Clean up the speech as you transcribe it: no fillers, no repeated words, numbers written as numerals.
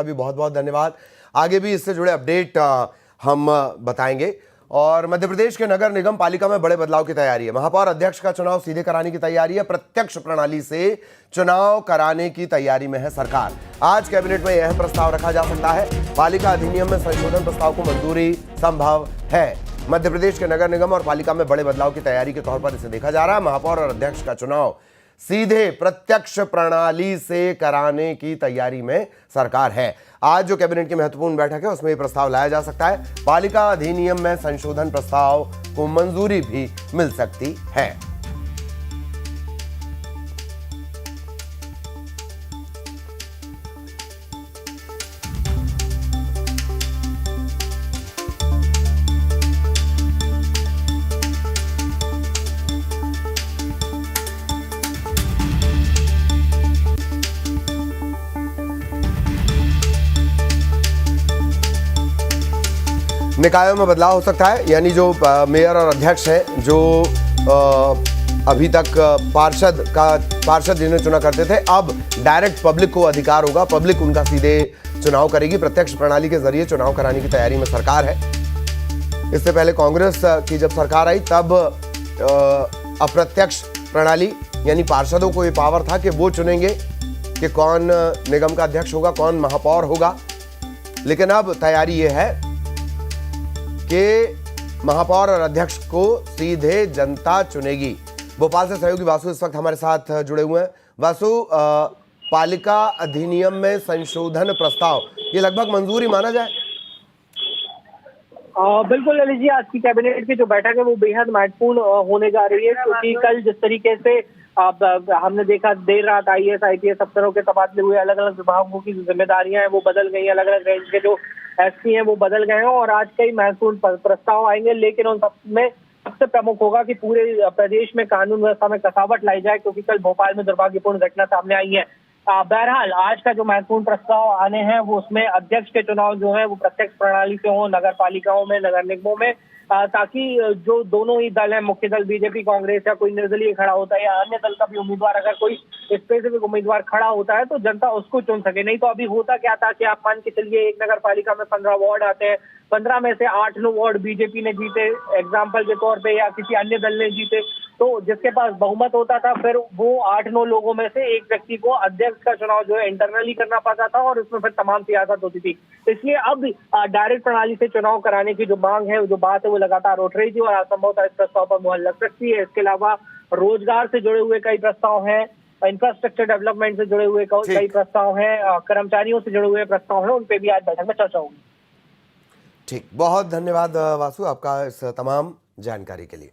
अभी बहुत बहुत धन्यवाद। आगे भी इससे जुड़े अपडेट हम बताएंगे। और मध्य प्रदेश के नगर निगम पालिका में बड़े बदलाव की तैयारी है। महापौर अध्यक्ष का चुनाव सीधे कराने की तैयारी है। प्रत्यक्ष प्रणाली से चुनाव कराने की तैयारी में है सरकार। आज कैबिनेट में यह प्रस्ताव रखा जा सकता है। पालिका अधिनियम में संशोधन प्रस्ताव को मंजूरी संभव है। मध्य प्रदेश के नगर निगम और पालिका में बड़े बदलाव की तैयारी के तौर पर इसे देखा जा रहा है। महापौर और अध्यक्ष का चुनाव सीधे प्रत्यक्ष प्रणाली से कराने की तैयारी में सरकार है। आज जो कैबिनेट की महत्वपूर्ण बैठक है उसमें यह प्रस्ताव लाया जा सकता है। पालिका अधिनियम में संशोधन प्रस्ताव को मंजूरी भी मिल सकती है। निकायों में बदलाव हो सकता है, यानी जो मेयर और अध्यक्ष हैं, जो अभी तक पार्षद जिन्हें चुना करते थे, अब डायरेक्ट पब्लिक को अधिकार होगा। पब्लिक उनका सीधे चुनाव करेगी। प्रत्यक्ष प्रणाली के जरिए चुनाव कराने की तैयारी में सरकार है। इससे पहले कांग्रेस की जब सरकार आई तब अप्रत्यक्ष प्रणाली यानी पार्षदों को ये पावर था कि वो चुनेंगे कि कौन निगम का अध्यक्ष होगा, कौन महापौर होगा। लेकिन अब तैयारी ये है कि महापौर और अध्यक्ष को सीधे जनता चुनेगी। भोपाल से सहयोगी वासु इस वक्त हमारे साथ जुड़े हुए हैं। वासु, पालिका अधिनियम में संशोधन प्रस्ताव ये लगभग मंजूरी माना जाए? बिल्कुल ललित जी, आज की कैबिनेट की जो बैठक है वो बेहद महत्वपूर्ण होने जा रही है, क्योंकि कल जिस तरीके से हमने देखा देर रात आईएएस आईपीएस अफसरों के तबादले हुए, अलग अलग विभागों की जो जिम्मेदारियां हैं वो बदल गई, अलग अलग रेंज के जो एसपी हैं वो बदल गए हैं और आज कई महत्वपूर्ण प्रस्ताव आएंगे। लेकिन उन सब में सबसे प्रमुख होगा कि पूरे प्रदेश में कानून व्यवस्था में कसावट लाई जाए, क्योंकि कल भोपाल में दुर्भाग्यपूर्ण घटना सामने आई है। बहरहाल आज का जो महत्वपूर्ण प्रस्ताव आने हैं वो उसमें अध्यक्ष के चुनाव जो है वो प्रत्यक्ष प्रणाली से हो, नगर पालिकाओं में, नगर निगमों में, ताकि जो दोनों ही दल है, मुख्य दल बीजेपी कांग्रेस या कोई निर्दलीय खड़ा होता है या अन्य दल का भी उम्मीदवार अगर कोई स्पेसिफिक उम्मीदवार खड़ा होता है तो जनता उसको चुन सके। नहीं तो अभी होता क्या था कि आप मान के चलिए एक नगर पालिका में 15 वार्ड आते हैं, 15 में से 8-9 वार्ड बीजेपी ने जीते एग्जाम्पल के तौर पे, या किसी अन्य दल ने जीते, तो जिसके पास बहुमत होता था फिर वो 8-9 लोगों में से एक व्यक्ति को अध्यक्ष का चुनाव जो है इंटरनली करना पड़ता था और उसमें फिर तमाम सियासत होती थी। इसलिए अब डायरेक्ट प्रणाली से चुनाव कराने की जो मांग है, जो बात है वो लगातार उठ रही थी और संभवतः इस प्रस्ताव पर मुहर लग सकती है। इसके अलावा रोजगार से जुड़े हुए कई प्रस्ताव हैं, इंफ्रास्ट्रक्चर डेवलपमेंट से जुड़े हुए कई प्रस्ताव हैं, कर्मचारियों से जुड़े हुए प्रस्ताव हैं, उन पे भी आज बैठक में चर्चा होगी। ठीक, बहुत धन्यवाद वासु आपका इस तमाम जानकारी के लिए।